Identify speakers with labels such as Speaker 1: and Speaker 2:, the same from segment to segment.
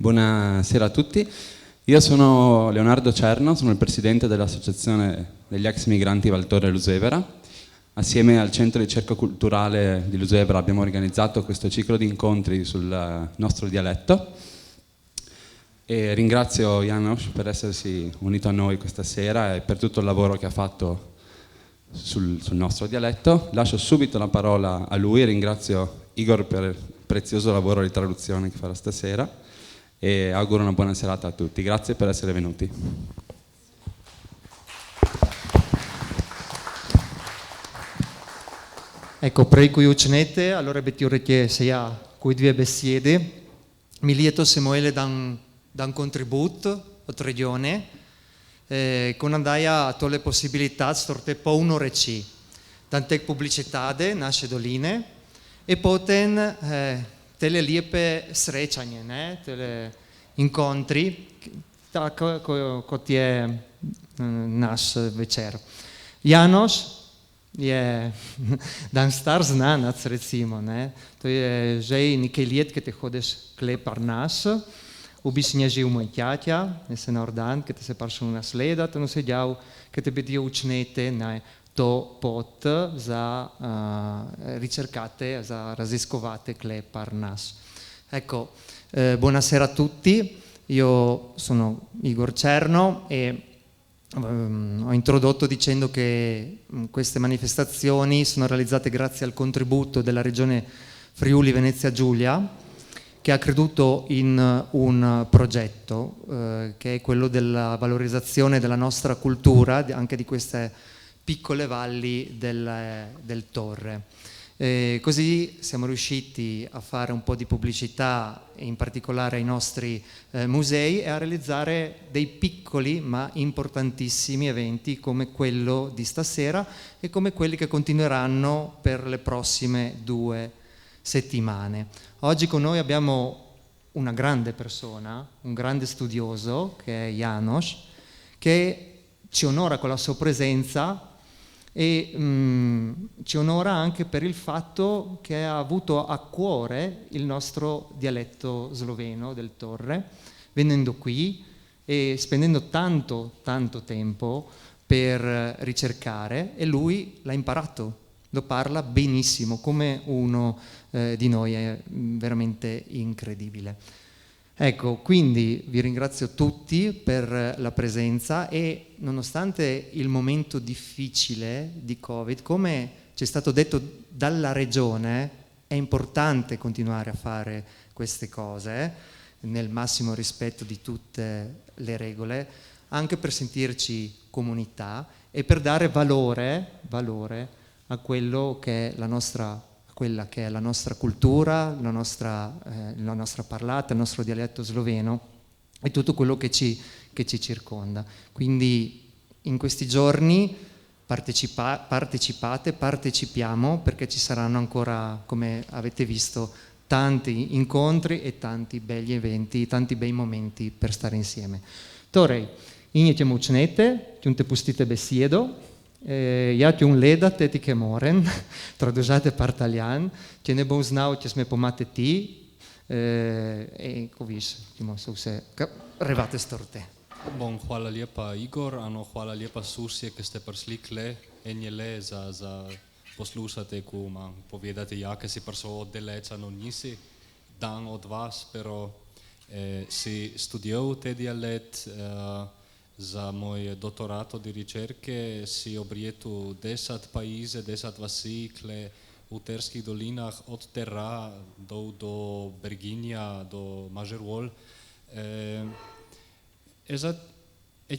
Speaker 1: Buonasera a tutti. Io sono Leonardo Cerno, sono il presidente dell'Associazione degli ex migranti Valtorre Lusevera. Assieme al Centro di Ricerca Culturale di Lusevera abbiamo organizzato questo ciclo di incontri sul nostro dialetto e ringrazio Janos per essersi unito a noi questa sera e per tutto il lavoro che ha fatto sul nostro dialetto. Lascio subito la parola a lui e ringrazio Igor per il prezioso lavoro di traduzione che farà stasera e auguro una buona serata a tutti. Grazie per essere venuti.
Speaker 2: Ecco, prej koji učenete, allora betjurete se ja koji dvije besede. Mi lieto Samuele dan contribut od regione, con andaia a to le possibilità storte po unoreci, tante pubblicitade, nasce doline, e poten tele liepe srećanje, ne, tele incontri, tako kot je naš večer. Janos je dan star znanac, recimo, ne, to je že nekaj let, ki te hodiš klepar nas, v bistvu je živ moj tjatja, ne se na ordan, ki te se paršel nasledati, no se djav, ki te bedijo učnete, ne, to pot za ricercate, za raziscovate klepar nas. Ecco, buonasera a tutti, io sono Igor Cerno e ho introdotto dicendo che queste manifestazioni sono realizzate grazie al contributo della regione Friuli Venezia Giulia, che ha creduto in un progetto che è quello della valorizzazione della nostra cultura, anche di queste piccole valli del Torre. Così siamo riusciti a fare un po' di pubblicità, in particolare ai nostri musei, e a realizzare dei piccoli ma importantissimi eventi come quello di stasera e come quelli che continueranno per le prossime 2 settimane. Oggi con noi abbiamo una grande persona, un grande studioso, che è Janos, che ci onora con la sua presenza e ci onora anche per il fatto che ha avuto a cuore il nostro dialetto sloveno del Torre, venendo qui e spendendo tanto tempo per ricercare, e lui l'ha imparato, lo parla benissimo, come uno di noi, è veramente incredibile. Ecco, quindi vi ringrazio tutti per la presenza e nonostante il momento difficile di Covid, come ci è stato detto dalla regione, è importante continuare a fare queste cose nel massimo rispetto di tutte le regole, anche per sentirci comunità e per dare valore a quello che è quella che è la nostra cultura, la nostra parlata, il nostro dialetto sloveno e tutto quello che ci circonda. Quindi in questi giorni partecipiamo, perché ci saranno ancora, come avete visto, tanti incontri e tanti belli eventi, tanti bei momenti per stare insieme. Torej, in ćemo učnete, ćunte pustite besedo. Ja ti un leda, te ti che moren, tradužate par italijan, če ne bom znal, če sme pomate ti, e ko viš, timo so vse, revate storte.
Speaker 3: Bom, hvala lijepa Igor, hvala lijepa susje, ki ste prišli kle, enjele za poslušate, ko imam povedati, ja, ki si prišel od daleča, no nisi dan od vas, pero si studiral te dialet, za moj dottorato di ricerche si obrietu 10 paese, 10 vasi, kle v Terskih dolinah od Terra do Berginja, do Mažerol. E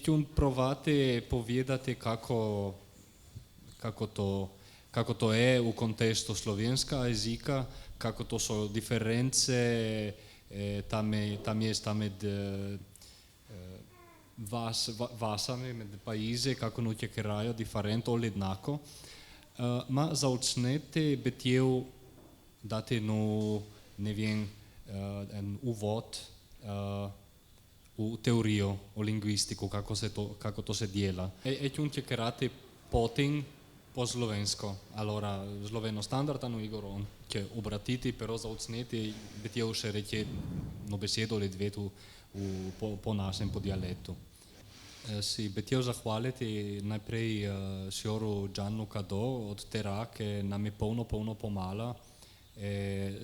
Speaker 3: ću provati povedati kako to je v kontekstu slovenska jezika, kako to so diference tam med vasami med paese, kako nu chiacchieraio differente o jednako. Ma začnete betjev dati ne vem, en uvod v teorijo, o lingvistiko, kako to se dela. E ću chiacchierate potem po slovensko. Allora, sloveno standardno Igor, che obratiti, però za odsneti, betjev še reći no besedo ali dve tu po našem, po dialektu. Si betjev zahvaliti najprej sjoru Giannu Cadò od Tera, che nam je polno pomala.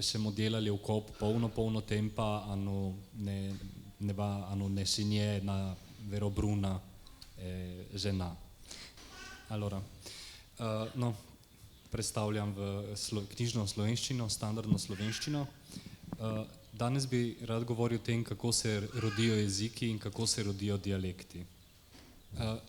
Speaker 3: Siamo delali v kop polno tempa, ne sinje na vero bruna žena. Allora, no, predstavljam v knjižno slovenščino, standardno slovenščino. Danes bi rad govoril o tem, kako se rodijo jeziki in kako se rodijo dialekti.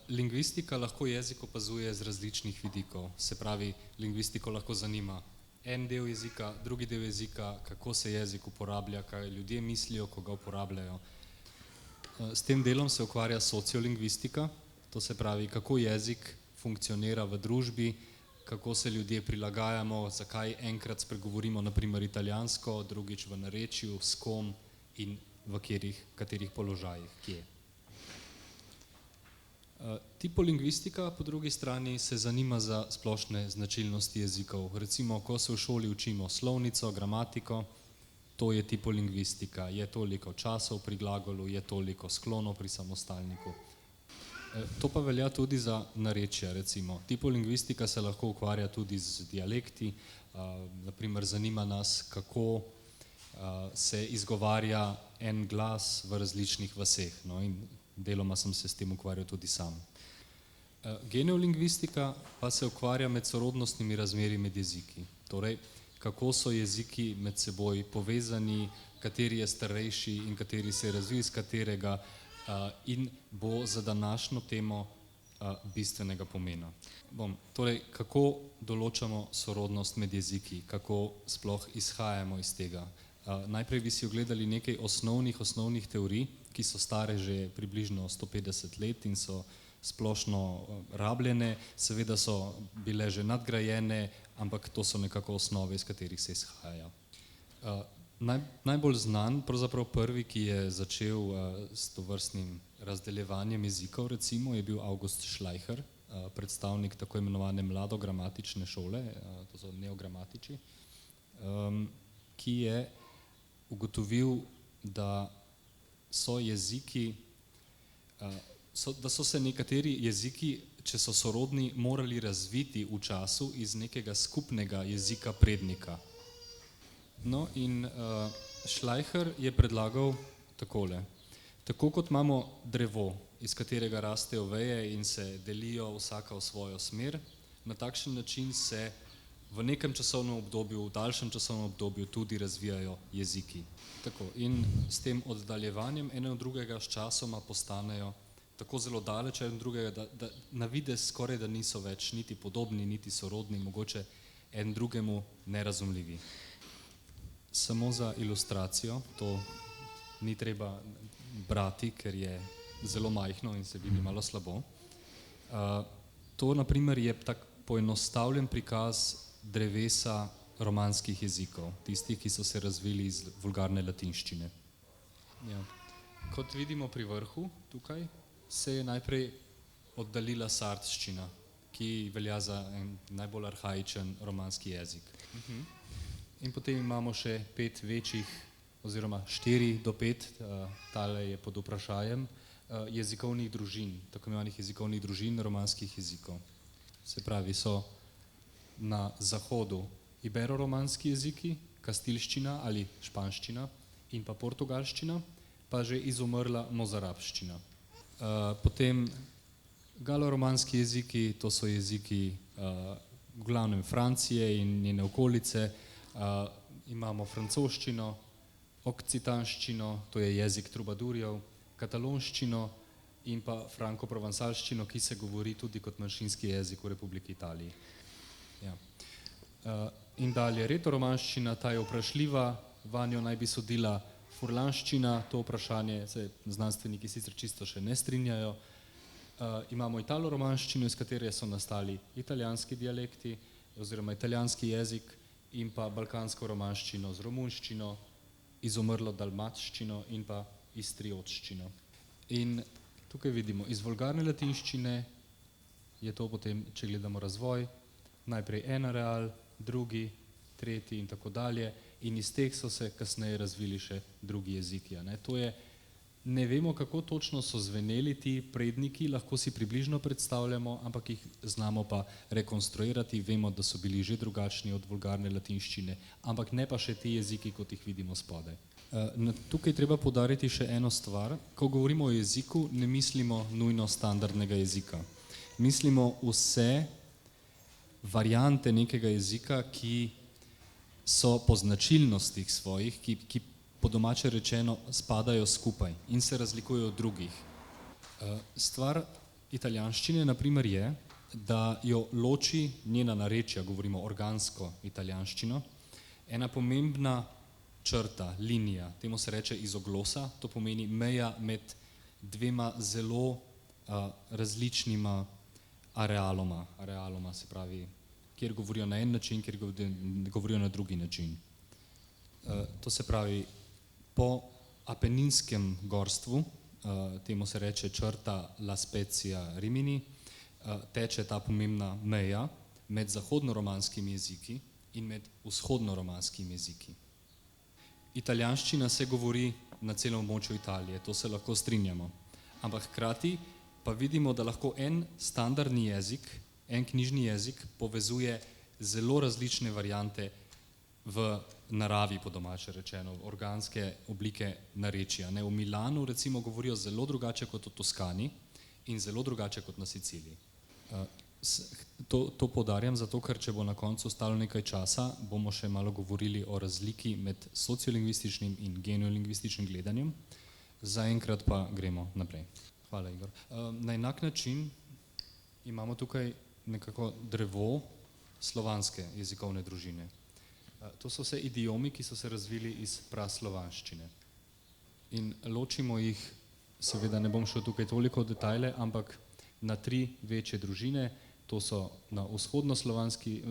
Speaker 3: Lingvistika lahko jezik opazuje z različnih vidikov, se pravi, lingvistiko lahko zanima en del jezika, drugi del jezika, kako se jezik uporablja, kaj ljudje mislijo, ko ga uporabljajo. S tem delom se ukvarja sociolingvistika, to se pravi, kako jezik funkcionira v družbi, kako se ljudje prilagajamo, zakaj enkrat spregovorimo na primer italijansko, drugič v narečju, s kom in v katerih položajih, kje. Tipolingvistika po drugi strani se zanima za splošne značilnosti jezikov. Recimo, ko se v šoli učimo slovnico, gramatiko, to je tipolingvistika. Je toliko časov pri glagolu, je toliko sklonov pri samostalniku. To pa velja tudi za narečja, recimo. Tipolingvistika se lahko ukvarja tudi z dialekti, naprimer zanima nas, kako se izgovarja en glas v različnih vaseh, no, in deloma sem se s tem ukvarjal tudi sam. Geneolingvistika pa se ukvarja med sorodnostnimi razmerji med jeziki. Torej, kako so jeziki med seboj povezani, kateri je starejši in kateri se je razvil iz katerega in bo za današnjo temo bistvenega pomena. Torej, kako določamo sorodnost med jeziki, kako sploh izhajamo iz tega. Najprej bi si ogledali nekaj osnovnih teorij, ki so stare že približno 150 let in so splošno rabljene, seveda so bile že nadgrajene, ampak to so nekako osnove, iz katerih se izhaja. Najbolj znan, pravzaprav prvi, ki je začel s tovrstnim razdeljevanjem jezikov, recimo, je bil August Schleicher, predstavnik tako imenovane mladogramatične šole, to so neogramatiči, ki je ugotovil, da so se nekateri jeziki, če so sorodni, morali razviti v času iz nekega skupnega jezika prednika. No in Schleicher je predlagal takole. Tako kot imamo drevo, iz katerega rastejo veje in se delijo vsaka v svojo smer, na takšen način se v nekem časovnem obdobju, v daljšem časovnem obdobju tudi razvijajo jeziki. Tako, in s tem oddaljevanjem ene od drugega s časoma postanejo tako zelo daleč eden drugega, da na videz skoraj da niso več niti podobni, niti sorodni, mogoče en drugemu nerazumljivi. Samo za ilustracijo, to ni treba brati, ker je zelo majhno in se vidi malo slabo. To na primer je tak poenostavljen prikaz drevesa romanskih jezikov, tistih, ki so se razvili iz vulgarne latinščine. Ja. Kot vidimo pri vrhu tukaj, se je najprej oddaljila sardščina, ki velja za en najbolj arhaičen romanski jezik. In potem imamo še 5 večjih, oziroma 4 do 5, tale je pod vprašajem, jezikovnih družin, tako imenovanih jezikovnih družin romanskih jezikov. Se pravi, so na zahodu iberoromanski jeziki, kastilščina ali španščina in pa portugalščina, pa že izumrla mozarabščina. Potem galoromanski jeziki, to so jeziki v glavnem Francije in njene okolice, imamo francoščino, okcitanščino, to je jezik trubadurjev, katalonščino in pa franko-provansalščino, ki se govori tudi kot manjšinski jezik v Republiki Italiji. Ja. In dalje retoromanščina, ta je vprašljiva, vanjo naj bi sodila furlanščina, to vprašanje se znanstveniki sicer čisto še ne strinjajo. Imamo italoromanščino, iz katere so nastali italijanski dialekti oziroma italijanski jezik in pa balkansko romanščino z romunščino, izumrlo dalmatščino in pa istriotščino. In tukaj vidimo, iz vulgarne latinščine je to potem, če gledamo razvoj, najprej en areal, drugi, tretji in tako dalje, in iz teh so se kasneje razvili še drugi jeziki. Ne vemo, kako točno so zveneli ti predniki, lahko si približno predstavljamo, ampak jih znamo pa rekonstruirati, vemo, da so bili že drugačni od vulgarne latinščine, ampak ne pa še ti jeziki, kot jih vidimo spodaj. Tukaj treba poudariti še eno stvar. Ko govorimo o jeziku, ne mislimo nujno standardnega jezika. Mislimo vse variante nekega jezika, ki so po značilnostih svojih, ki po domače rečeno spadajo skupaj in se razlikujejo od drugih. Stvar italijanščine na primer je, da jo loči njena narečja, govorimo organsko italijanščino, ena pomembna črta, linija, temu se reče izoglosa, to pomeni meja med dvema zelo različnima arealoma, se pravi, kjer govorijo na en način, kjer govorijo na drugi način. To se pravi, po apeninskem gorstvu, temu se reče črta La Spezia Rimini, teče ta pomembna meja med zahodnoromanskimi jeziki in med vzhodnoromanskimi jeziki. Italijanščina se govori na celem območju Italije, to se lahko strinjamo, ampak hkrati pa vidimo, da lahko en standardni jezik, en knjižni jezik povezuje zelo različne variante v naravi, po domače rečeno, organske oblike narečja. V Milanu recimo govorijo zelo drugače kot v Toskani in zelo drugače kot na Siciliji. To poudarjam zato, ker če bo na koncu ostalo nekaj časa, bomo še malo govorili o razliki med sociolingvističnim in geneolingvističnim gledanjem. Zaenkrat pa gremo naprej. Hvala, Igor. Na enak način imamo tukaj nekako drevo slovanske jezikovne družine. To so vse idiomi, ki so se razvili iz praslovanščine. In ločimo jih, seveda ne bom šel tukaj toliko v detajle, ampak na 3 večje družine, to so vzhodnoslovanski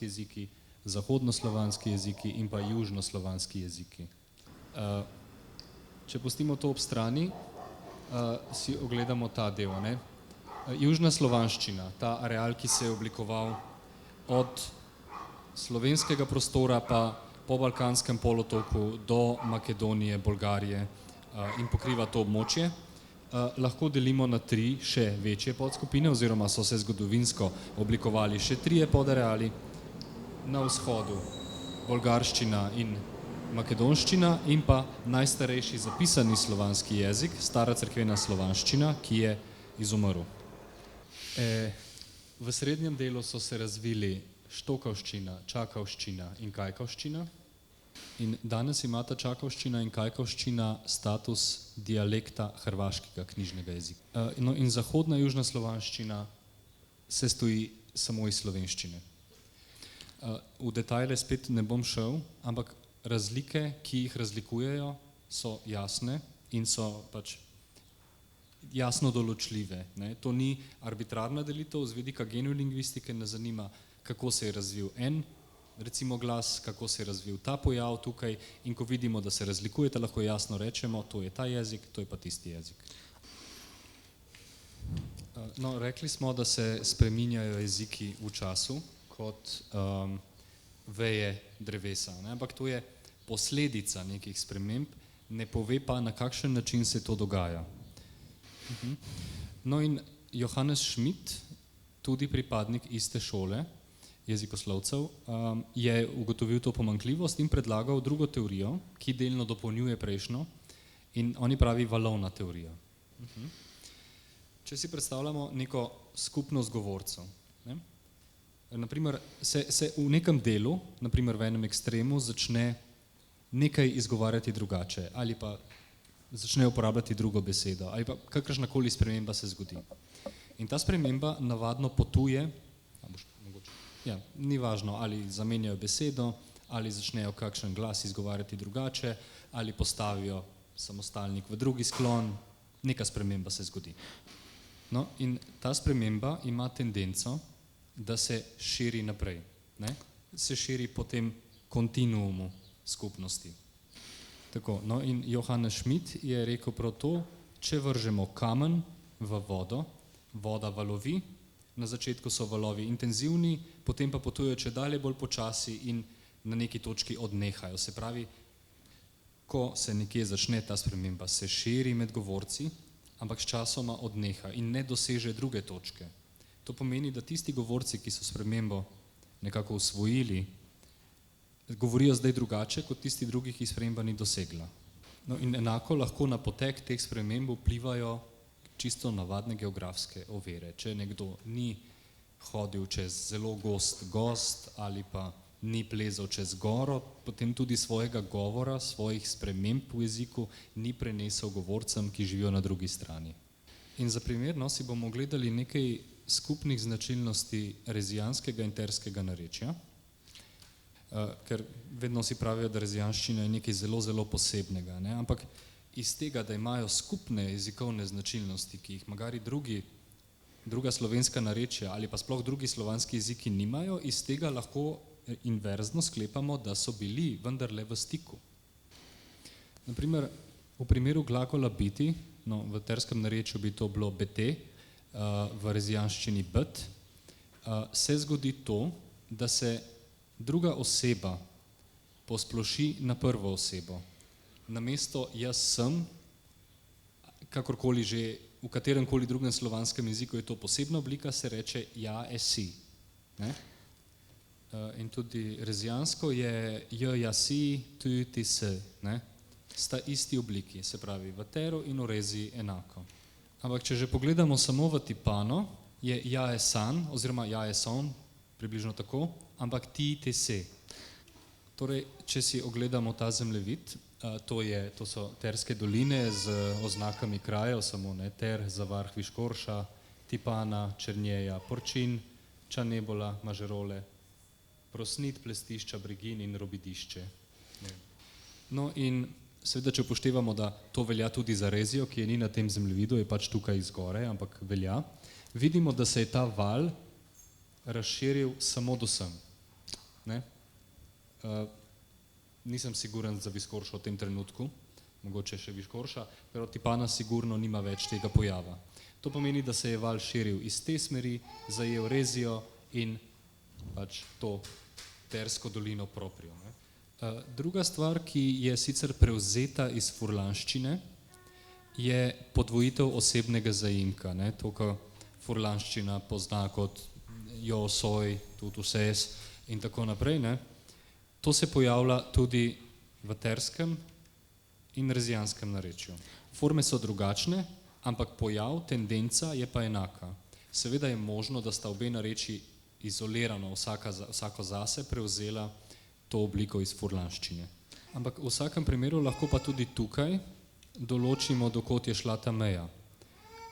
Speaker 3: jeziki, zahodnoslovanski jeziki in pa južnoslovanski jeziki. Če pustimo to ob strani, si ogledamo ta del. Južna slovanščina, ta areal, ki se je oblikoval od slovenskega prostora pa po Balkanskem polotoku do Makedonije, Bolgarije in pokriva to območje, lahko delimo na 3 še večje podskupine oziroma so se zgodovinsko oblikovali še 3 podareali. Na vzhodu bolgarščina in makedonščina in pa najstarejši zapisani slovanski jezik, stara cerkvena slovanščina, ki je izumrl. V srednjem delu so se razvili štokavščina, čakavščina in kajkavščina in danes imata čakavščina in kajkavščina status dialekta hrvaškega knjižnega jezika. In zahodna južna slovanščina se stoji samo iz slovenščine. V detajle spet ne bom šel, ampak razlike, ki jih razlikujejo, so jasne in so pač jasno določljive. To ni arbitrarna delitev, z vidika geneolingvistike ne zanima, kako se je razvil en, recimo glas, kako se je razvil ta pojav tukaj in ko vidimo, da se razlikujete, lahko jasno rečemo, to je ta jezik, to je pa tisti jezik. Rekli smo, da se spreminjajo jeziki v času kot veje drevesa, ampak to je posledica nekih sprememb, ne pove pa, na kakšen način se to dogaja. In Johannes Schmidt, tudi pripadnik iste šole jezikoslovcev, je ugotovil to pomanjkljivost in predlagal drugo teorijo, ki delno dopolnjuje prejšnjo in oni pravi valovna teorija. Če si predstavljamo neko skupnost govorcev, naprimer se v nekem delu, naprimer v enem ekstremu, začne nekaj izgovarjati drugače ali pa začne uporabljati drugo besedo ali pa kakršnakoli sprememba se zgodi. In ta sprememba navadno potuje, ni važno, ali zamenjajo besedo, ali začnejo kakšen glas izgovarjati drugače, ali postavijo samostalnik v drugi sklon, neka sprememba se zgodi. In ta sprememba ima tendenco, da se širi naprej, se širi po tem kontinuumu skupnosti. In Johannes Schmidt je rekel prav to, če vržemo kamen v vodo, voda valovi, Na začetku so valovi intenzivni, potem pa potujejo če dalje bolj počasi in na neki točki odnehajo. Se pravi, ko se nekje začne ta sprememba, se širi med govorci, ampak sčasoma odneha in ne doseže druge točke. To pomeni, da tisti govorci, ki so spremembo nekako usvojili, govorijo zdaj drugače kot tisti drugi, ki sprememba ni dosegla. No in enako lahko na potek teh sprememb vplivajo čisto navadne geografske ovire. Če nekdo ni hodil čez zelo gost gozd ali pa ni plezal čez goro, potem tudi svojega govora, svojih sprememb v jeziku ni prenesel govorcem, ki živijo na drugi strani. In za primer si bomo gledali nekaj skupnih značilnosti rezijanskega in terskega narečja, ker vedno si pravijo, da rezijanščina je nekaj zelo, zelo posebnega, ne? Ampak iz tega, da imajo skupne jezikovne značilnosti, ki jih magari druga slovenska narečja ali pa sploh drugi slovanski jeziki nimajo, iz tega lahko inverzno sklepamo, da so bili vendarle v stiku. Naprimer, v primeru glagola biti, no, v terskem narečju bi to bilo bete, v rezijanščini bet, se zgodi to, da se druga oseba posploši na prvo osebo. Namesto jaz sem, kakorkoli že, v kateremkoli drugem slovanskem jeziku je to posebna oblika, se reče ja, esi. Ne? In tudi rezijansko je j, ja, si, tu, ti, se. Ne? Sta isti obliki, se pravi v teru in v rezi enako. Ampak če že pogledamo samo v tipano, je ja, esan, oziroma ja, eson, približno tako, ampak ti, ti, se. Torej, če si ogledamo ta zemljevid, to so terske doline z oznakami krajev, samo ne, Ter, Zavarh, Viškorša, Tipana, Černjeja, Porčin, Čanebola, Mažerole, Prosnit, Plestišča, Brigin in Robidišče. No in seveda, če upoštevamo, da to velja tudi za Rezijo, ki je ni na tem zemljevidu, je pač tukaj zgoraj, ampak velja, vidimo, da se je ta val razširil samo do sem. Ne? Nisem siguren za Viškoršo v tem trenutku, mogoče še Viškorša, ker Tipana sigurno nima več tega pojava. To pomeni, da se je val širil iz te smeri, zajel Rezijo in pač to tersko dolino proprio. Ne? Druga stvar, ki je sicer prevzeta iz furlanščine, je podvojitev osebnega zaimka. Ne? To, kar furlanščina pozna kot jo, soj, tudi vses in tako naprej. Ne? To se pojavlja tudi v terskem in rezijanskem narečju. Forme so drugačne, ampak pojav, tendenca je pa enaka. Seveda je možno, da sta obe narečji izolirano vsako zase prevzela to obliko iz furlanščine. Ampak v vsakem primeru lahko pa tudi tukaj določimo, dokot je šla ta meja,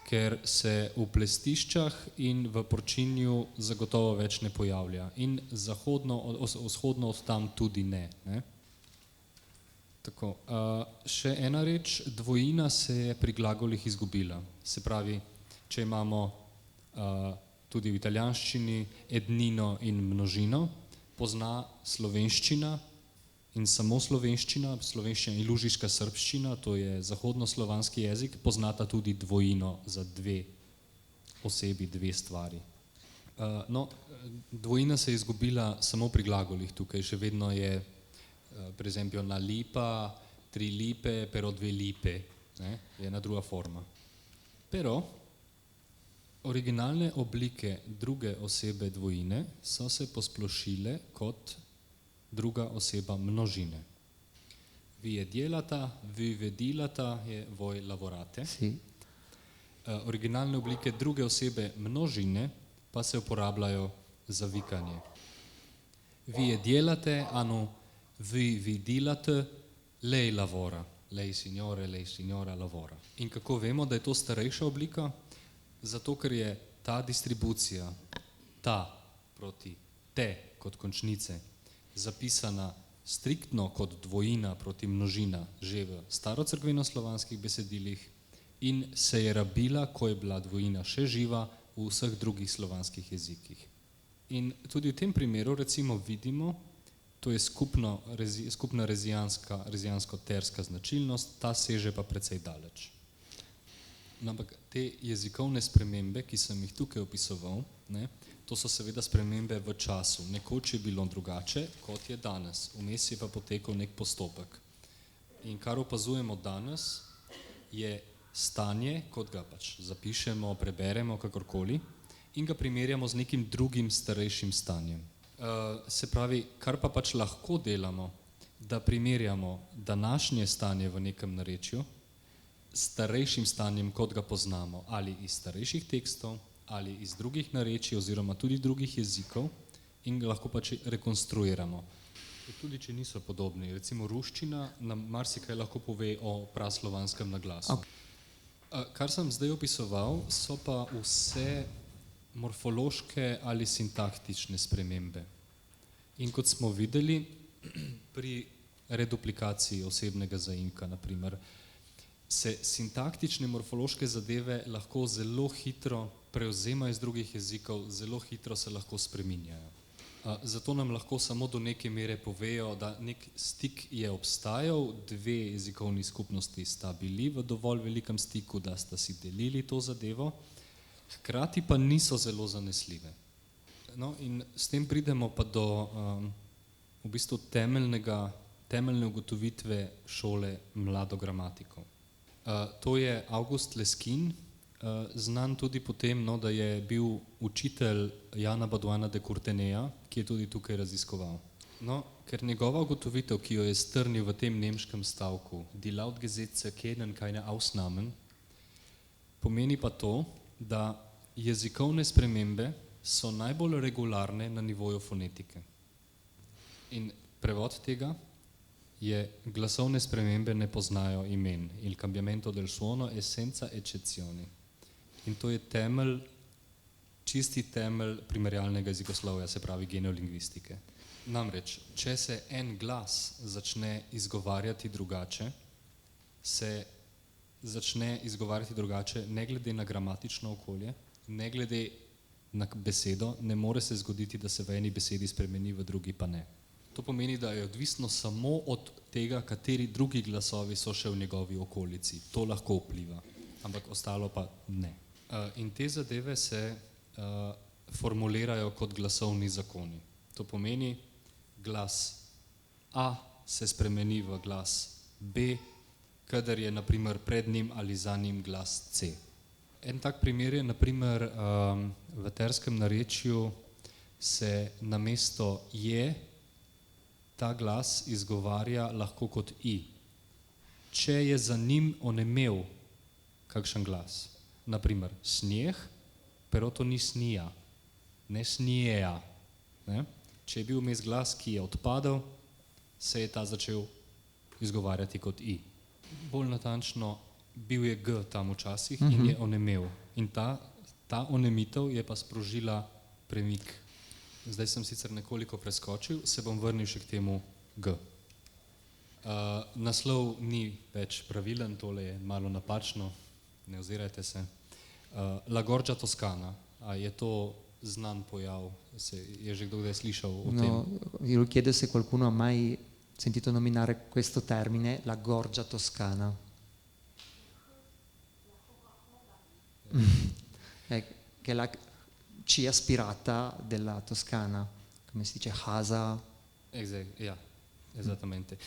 Speaker 3: ker se v Plestiščah in v Porčinju zagotovo več ne pojavlja in vzhodno od tam tudi ne. Tako, še ena reč, dvojina se je pri glagolih izgubila. Se pravi, če imamo tudi v italijanščini ednino in množino, pozna slovenščina in samo slovenščina in lužiška srbščina, to je zahodnoslovanski jezik, poznata tudi dvojino za dve osebi, dve stvari. No, dvojina se je izgubila samo pri glagolih tukaj, še vedno je, per esempio, una lipa, 3 lipe, però 2 lipe, ne? Je ena druga forma. Però originalne oblike druge osebe dvojine so se posplošile kot druga oseba množine. Vi je delata, vi vedilata, je voi lavorate.
Speaker 2: Sì.
Speaker 3: Originalne oblike druge osebe množine pa se uporabljajo za vikanje. Vi je delate, anu vi delate, lei lavora. Lei signora lavora. In kako vemo, da je to starejša oblika? Zato, ker je ta distribucija, ta proti te kot končnice, zapisana striktno kot dvojina proti množina že v starocrkvenoslovanskih besedilih in se je rabila, ko je bila dvojina še živa, v vseh drugih slovanskih jezikih. In tudi v tem primeru recimo vidimo, to je skupna rezijansko-terska značilnost, ta seže pa precej daleč. No, ampak te jezikovne spremembe, ki sem jih tukaj opisoval, ne, to so seveda spremembe v času. Nekoč je bilo drugače, kot je danes. Vmes je pa potekal nek postopek. In kar opazujemo danes, je stanje, kot ga pač zapišemo, preberemo, kakorkoli, in ga primerjamo z nekim drugim starejšim stanjem. Se pravi, kar pa pač lahko delamo, da primerjamo današnje stanje v nekem narečju s starejšim stanjem, kot ga poznamo, ali iz starejših tekstov, ali iz drugih narečij oziroma tudi drugih jezikov, in ga lahko pač rekonstruiramo. Tudi če niso podobni, recimo ruščina nam marsikaj lahko pove o praslovanskem naglasu. Kar sem zdaj opisoval, so pa vse morfološke ali sintaktične spremembe. In kot smo videli, pri reduplikaciji osebnega zaimka, naprimer, se sintaktične morfološke zadeve lahko zelo hitro prevzemajo iz drugih jezikov, zelo hitro se lahko spreminjajo. Zato nam lahko samo do neke mere povejo, da nek stik je obstajal, dve jezikovni skupnosti sta bili v dovolj velikem stiku, da sta si delili to zadevo, hkrati pa niso zelo zanesljive. No, in s tem pridemo pa do v bistvu temeljne ugotovitve šole mladogramatikov. To je August Leskin, znan tudi po tem, no, da je bil učitelj Jana Baudouina de Courteneja, ki je tudi tukaj raziskoval. No, ker njegova ugotovitev, ki jo je strnil v tem nemškem stavku, die Lautgesetze kennen keine Ausnahmen, pomeni pa to, da jezikovne spremembe so najbolj regularne na nivoju fonetike. In prevod tega je: glasovne spremembe ne poznajo imen. Il cambiamento del suono è senza eccezioni. In to je temelj, čisti temelj primerjalnega jezikoslovja, se pravi geneolingvistike. Namreč, če se en glas začne izgovarjati drugače, se začne izgovarjati drugače ne glede na gramatično okolje, ne glede na besedo, ne more se zgoditi, da se v eni besedi spremeni, v drugi pa ne. To pomeni, da je odvisno samo od tega, kateri drugi glasovi so še v njegovi okolici. To lahko vpliva, ampak ostalo pa ne. In te zadeve se formulirajo kot glasovni zakoni. To pomeni, glas A se spremeni v glas B, kadar je naprimer pred njim ali za njim glas C. En tak primer je naprimer v terskem narečju se namesto je ta glas izgovarja lahko kot i. Če je za njim onemel kakšen glas, naprimer snijeh, pero to ni snija, ne snijeja. Ne? Če je bil vmes glas, ki je odpadel, se je ta začel izgovarjati kot i. Bolj natančno, bil je g tam včasih in je onemel. In ta onemitev je pa sprožila premik. Zdaj sem sicer nekoliko preskočil, se bom vrnil še k temu g. Naslov ni več pravilen, tole je malo napačno, ne ozirajte se. La Gorgia Toscana, a je to znan pojav? Je že kdo kdaj slišal o tem?
Speaker 2: No, io chiedo se qualcuno ha mai sentito nominare questo termine, la Gorgia Toscana. Che è la C aspirata della Toscana, come si dice, Hasa.
Speaker 3: Ja, esattamente.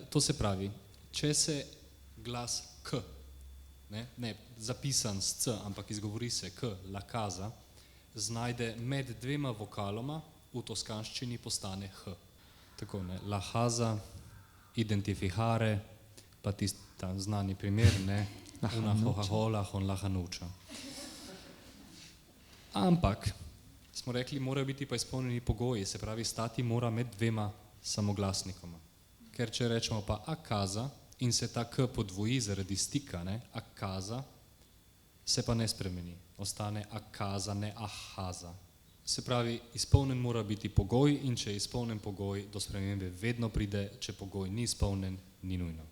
Speaker 3: To se pravi, če se glas k, ne zapisan s c, ampak izgovori se k, la casa, znajde med dvema vokaloma, v toskanščini postane h. Tako, ne, la casa, identificare, pa ta znani primer, ne, una hohahola, hon la hanuča. Ampak, smo rekli, morajo biti pa izpolnjeni pogoji, se pravi, stati mora med dvema samoglasnikoma. Ker če rečemo pa a casa in se ta k podvoji zaradi stika, ne, a casa, se pa ne spremeni, ostane a casa, ne a haza. Se pravi, izpolnjen mora biti pogoj in če je izpolnjen pogoj, do spremembe vedno pride, če pogoj ni izpolnjen, ni nujno.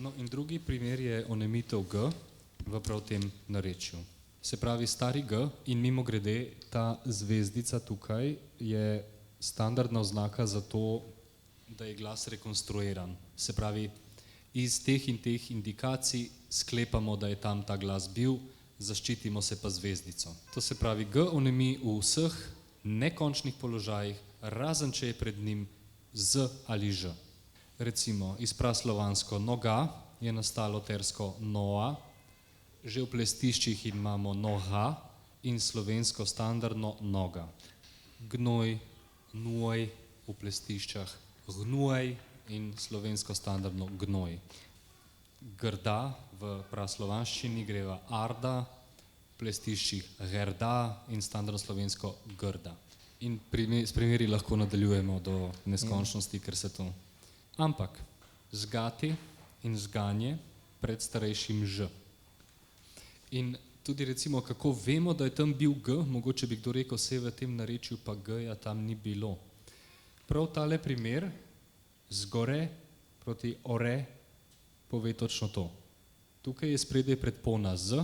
Speaker 3: No in drugi primer je onemitev g v prav tem narečju. Se pravi, stari g in mimogrede ta zvezdica tukaj je standardna oznaka za to, da je glas rekonstruiran. Se pravi, iz teh in teh indikacij sklepamo, da je tam ta glas bil, zaščitimo se pa zvezdico. To se pravi, G onemi v vseh nekončnih položajih, razen če je pred njim Z ali Ž. Recimo, iz praslovansko noga je nastalo tersko noa, že v plestiščih imamo noha in slovensko standardno noga. Gnoj, nuj v plestiščah, gnuj in slovensko standardno gnoj. Grda v praslovanščini greva arda, v plestiščih gerda in standardno slovensko grda. In s primeri lahko nadaljujemo do neskončnosti, ker se to... Ampak zgati in zganje pred starejšim Ž. In tudi recimo, kako vemo, da je tam bil G, mogoče bi kdo rekel, se v tem narečju pa G-ja tam ni bilo. Prav tale primer zgore proti ore pove točno to. Tukaj je spredaj predpona Z,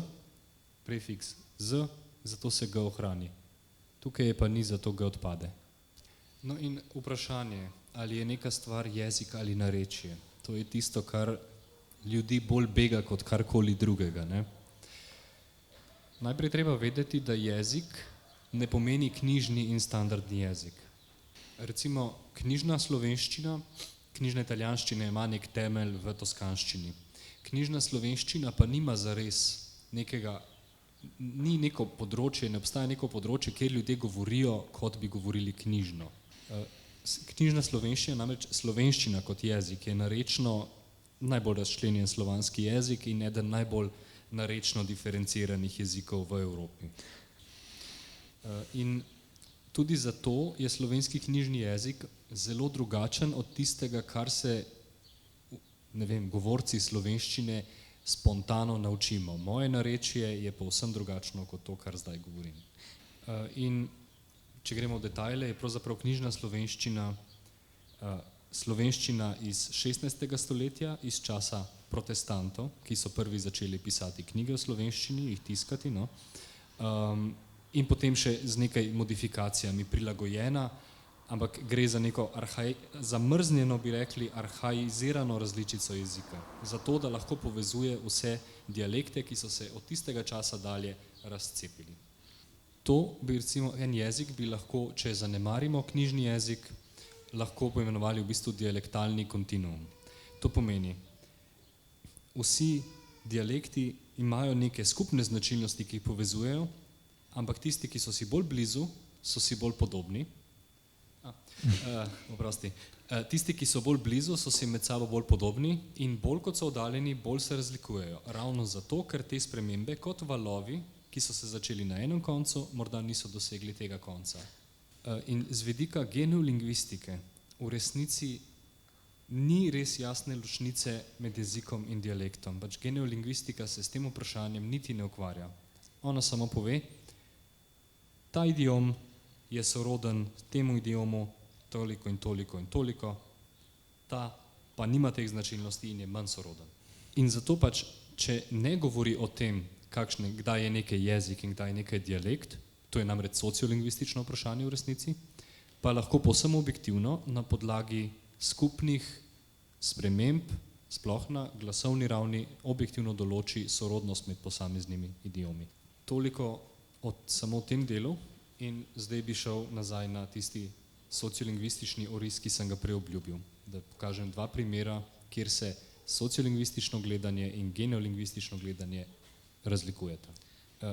Speaker 3: prefiks Z, zato se G ohrani. Tukaj je pa ni, zato G odpade. No in vprašanje, ali je neka stvar jezik ali narečje. To je tisto, kar ljudi bolj bega kot karkoli drugega, ne? Najprej treba vedeti, da jezik ne pomeni knjižni in standardni jezik. Recimo knjižna slovenščina, knjižna italijanščina ima nek temelj v toskanščini. Knjižna slovenščina pa nima zares nekega, ni neko področje, ne obstaja neko področje, kjer ljudje govorijo, kot bi govorili knjižno. Knjižna slovenščina, namreč slovenščina kot jezik, je narečno najbolj razčlenjen slovanski jezik in eden najbolj narečno diferenciranih jezikov v Evropi. In tudi zato je slovenski knjižni jezik zelo drugačen od tistega, kar se, ne vem, govorci slovenščine spontano naučimo. Moje narečje je povsem drugačno kot to, kar zdaj govorim. In če gremo v detajle, je pravzaprav knjižna slovenščina slovenščina iz 16. stoletja, iz časa protestantov, ki so prvi začeli pisati knjige v slovenščini, jih tiskati, no, in potem še z nekaj modifikacijami prilagojena, ampak gre za neko zamrznjeno, bi rekli, arhaizirano različico jezika. Zato, da lahko povezuje vse dialekte, ki so se od tistega časa dalje razcepili. To bi recimo en jezik bi lahko, če zanemarimo knjižni jezik, lahko poimenovali v bistvu dialektalni kontinuum. To pomeni, vsi dialekti imajo neke skupne značilnosti, ki jih povezujejo, ampak tisti, ki so si bolj blizu, so si bolj podobni. Tisti, ki so bolj blizu, so si med sabo bolj podobni in bolj kot so oddaljeni, bolj se razlikujejo. Ravno zato, ker te spremembe kot valovi, ki so se začeli na enem koncu, morda niso dosegli tega konca. In z vidika geneolingvistike v resnici ni res jasne ločnice med jezikom in dialektom. Pač geneolingvistika se s tem vprašanjem niti ne ukvarja. Ona samo pove, ta idiom je soroden temu idiomu toliko in toliko in toliko, ta pa nima teh značilnosti in je manj soroden. In zato pač, če ne govori o tem, kdaj je nekaj jezik in kdaj je nekaj dialekt, to je namreč sociolingvistično vprašanje v resnici, pa lahko povsem objektivno na podlagi skupnih sprememb, sploh na glasovni ravni, objektivno določi sorodnost med posameznimi idiomi. Toliko o samo tem delu in zdaj bi šel nazaj na tisti sociolingvistični oris, ki sem ga prej obljubil. Da pokažem dva primera, kjer se sociolingvistično gledanje in geneolingvistično gledanje razlikujeta.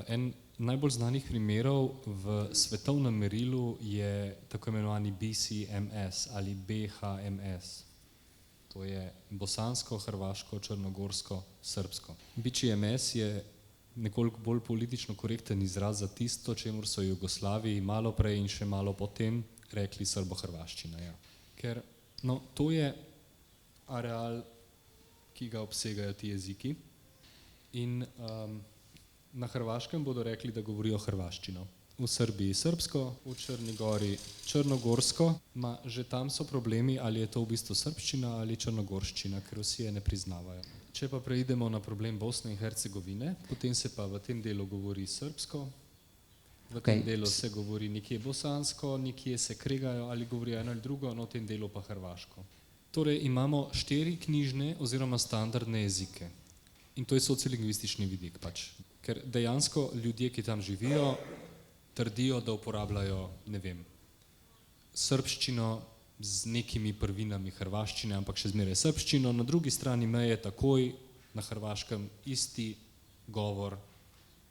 Speaker 3: En najbolj znanih primerov v svetovnem merilu je tako imenovani BCMS ali BHMS. To je bosansko, hrvaško, črnogorsko, srbsko. BCMS je nekoliko bolj politično korekten izraz za tisto, čemur so Jugoslaviji malo prej in še malo potem rekli srbo-hrvaščina. Ja. Ker to je areal, ki ga obsegajo ti jeziki in na Hrvaškem bodo rekli, da govorijo hrvaščino. V Srbiji srbsko, v Črni gori črnogorsko, že tam so problemi, ali je to v bistvu srbščina ali črnogorščina, ker vsi je ne priznavajo. Če pa preidemo na problem Bosne in Hercegovine, potem se pa v tem delu govori srbsko, v tem delu se govori nekje bosansko, nekje se kregajo ali govorijo eno ali drugo, v tem delu pa hrvaško. Torej imamo 4 knjižne oziroma standardne jezike. In to je sociolingvistični vidik pač. Ker dejansko ljudje, ki tam živijo, trdijo, da uporabljajo, ne vem, srbščino z nekimi prvinami hrvaščine, ampak še zmeraj srbščino, na drugi strani meje takoj na hrvaškem isti govor,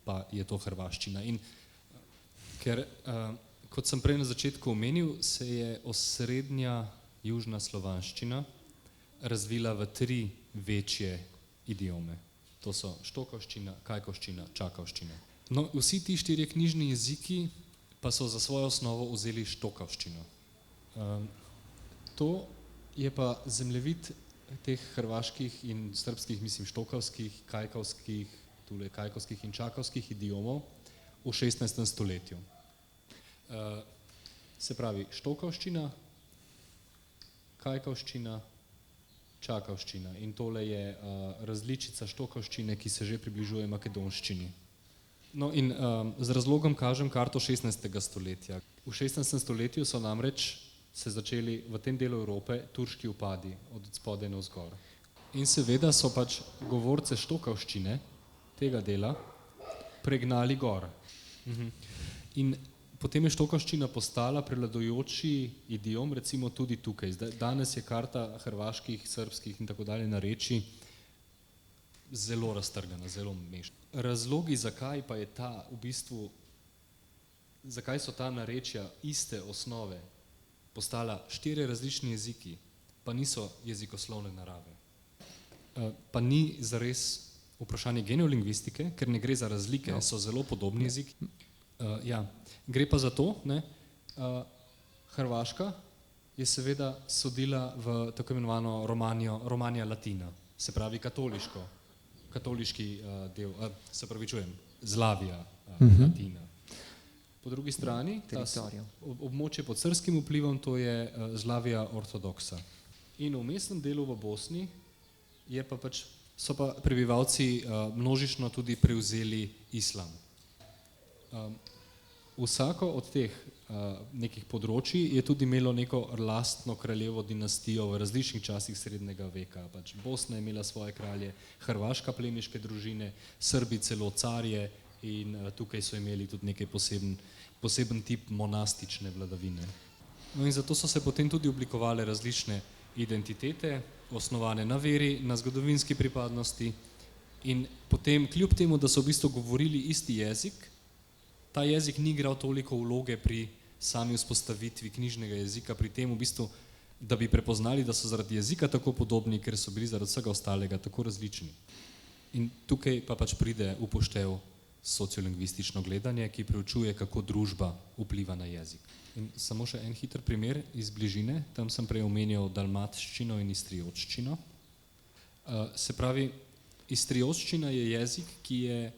Speaker 3: pa je to hrvaščina. In ker, kot sem prej na začetku omenil, se je osrednja južna slovanščina razvila v 3 večje idiome. To so štokovščina, kajkovščina, čakovščina. No, vsi ti 4 knjižni jeziki pa so za svojo osnovo vzeli štokovščino. To je pa zemljevid teh hrvaških in srbskih, mislim, štokovskih, kajkovskih in čakovskih idiomov v 16. stoletju. Se pravi, štokovščina, kajkovščina, čakovščina in tole je različica štokovščine, ki se že približuje makedonščini. No in z razlogom kažem karto 16. stoletja. V 16. stoletju so namreč se začeli v tem delu Evrope turški upadi od spodaj navzgor. In seveda so pač govorce štokovščine tega dela pregnali gor. In potem je štokovščina postala prevladujoči idiom, recimo tudi tukaj. Danes je karta hrvaških, srbskih in tako dalje narečij zelo raztrgana, zelo mešana. Razlogi, zakaj pa je ta v bistvu, zakaj so ta narečja iste osnove postala 4 različni jeziki, pa niso jezikoslovne narave. Pa ni zares vprašanje geneolingvistike, ker ne gre za razlike, so zelo podobni jeziki. Ja, gre pa za to, ne, Hrvaška je seveda sodila v tako imenovano Romania Latina, se pravi katoliški del, se pravi čujem, Zlavija Latina. Po drugi strani, območje pod srbskim vplivom, to je Zlavija ortodoksa. In v mestnem delu v Bosni je pa pač, so pa prebivalci množično tudi prevzeli islam. Vsako od teh nekih področij je tudi imelo neko lastno kraljevo dinastijo v različnih časih srednjega veka. Pač Bosna je imela svoje kralje, Hrvaška plemiške družine, Srbi celo carje in tukaj so imeli tudi nekaj poseben tip monastične vladavine. No in zato so se potem tudi oblikovale različne identitete, osnovane na veri, na zgodovinski pripadnosti in potem kljub temu, da so v bistvu govorili isti jezik, ta jezik ni igral toliko vloge pri sami vzpostavitvi knjižnega jezika, pri tem v bistvu, da bi prepoznali, da so zaradi jezika tako podobni, ker so bili zaradi vsega ostalega tako različni. In tukaj pa pač pride upoštev sociolingvistično gledanje, ki preučuje, kako družba vpliva na jezik. In samo še en hiter primer iz bližine, tam sem prej omenjal dalmatščino in istriotščino. Se pravi, istriotščina je jezik, ki je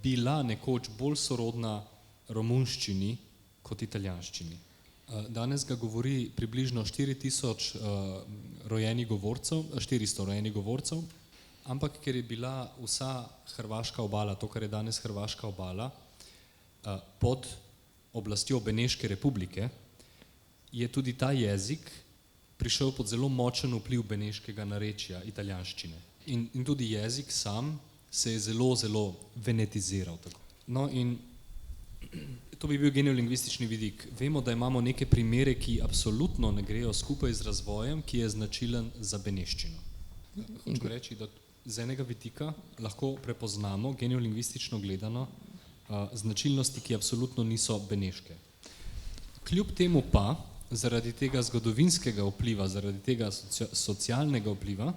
Speaker 3: bila nekoč bolj sorodna romunščini kot italijanščini. Danes ga govori približno 400 rojenih govorcev, ampak ker je bila vsa hrvaška obala, to, kar je danes hrvaška obala, pod oblastjo Beneške republike, je tudi ta jezik prišel pod zelo močen vpliv beneškega narečja italijanščine. In tudi jezik sam se je zelo venetiziral. No in to bi bil geneolingvistični vidik. Vemo, da imamo neke primere, ki absolutno ne grejo skupaj z razvojem, ki je značilen za beneščino. Hočem reči, da z enega vidika lahko prepoznamo geneolingvistično gledano značilnosti, ki absolutno niso beneške. Kljub temu pa, zaradi tega zgodovinskega vpliva, zaradi tega socialnega vpliva,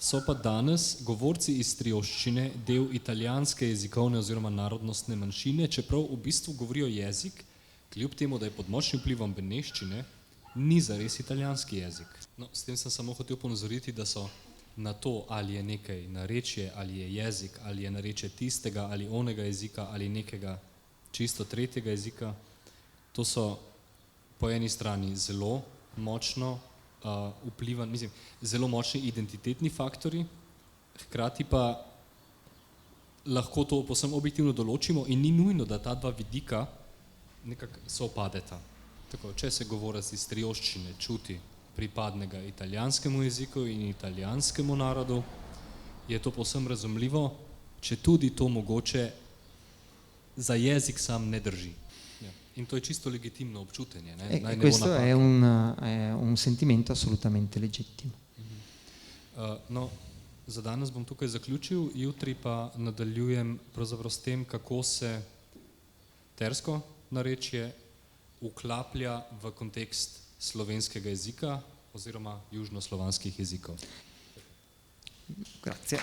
Speaker 3: so pa danes govorci istriotščine del italijanske jezikovne oziroma narodnostne manjšine, čeprav v bistvu govorijo jezik, kljub temu, da je pod močnim vplivom beneščine, ni zares italijanski jezik. No, s tem sem samo hotel ponazoriti, da so na to, ali je nekaj narečje, ali je jezik, ali je narečje tistega ali onega jezika, ali nekega čisto tretjega jezika, to so po eni strani zelo močno zelo močni identitetni faktori, hkrati pa lahko to povsem objektivno določimo in ni nujno, da ta dva vidika nekako sovpadeta. Tako, če se govorec istriotščine čuti pripadnega italijanskemu jeziku in italijanskemu narodu, je to povsem razumljivo, če tudi to mogoče za jezik sam ne drži. Ja. In to je čisto legitimno občutenje. Ne?
Speaker 2: E questo è un sentimento assolutamente legittimo.
Speaker 3: No, za danes bom tukaj zaključil, jutri pa nadaljujem pravzaprav s tem, kako se tersko narečje vklaplja v kontekst slovenskega jezika oziroma južnoslovanskih jezikov.
Speaker 2: Grazie.